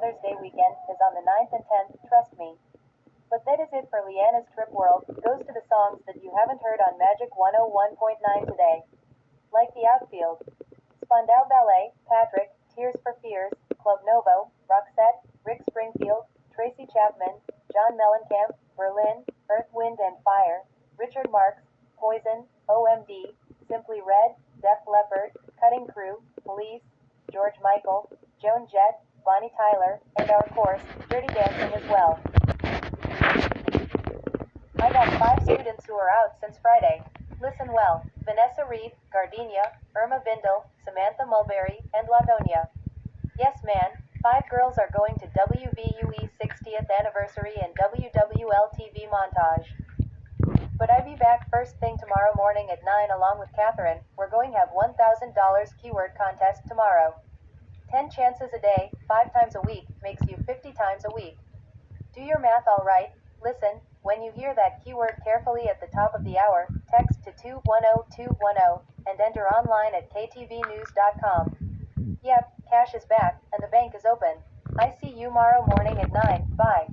Father's Day weekend is on the 9th and 10th, trust me. But that is it for Leanna's Trip World, goes to the songs that you haven't heard on Magic 101.9 today. Like the Outfield, Spandau Ballet, Patrick, Tears for Fears, Club Novo, Roxette, Rick Springfield, Tracy Chapman, John Mellencamp, Berlin, Earth, Wind and Fire, Richard Marx, Poison, OMD, Simply Red, Def Leppard, Cutting Crew, Police, George Michael, Joan Jett, Bonnie Tyler, and of course, Dirty Dancing as well. I got 5 students who are out since Friday. Listen well: Vanessa Reed, Gardenia, Irma Vindel, Samantha Mulberry, and LaDonia. Yes man, 5 girls are going to WVUE 60th anniversary and WWL TV montage. But I be back first thing tomorrow morning at 9 along with Catherine. We're going to have $1,000 keyword contest tomorrow. 10 chances a day, 5 times a week, makes you 50 times a week. Do your math alright? Listen, when you hear that keyword carefully at the top of the hour, text to 210210 and enter online at ktvnews.com. Yep, cash is back, and the bank is open. I see you tomorrow morning at 9, bye.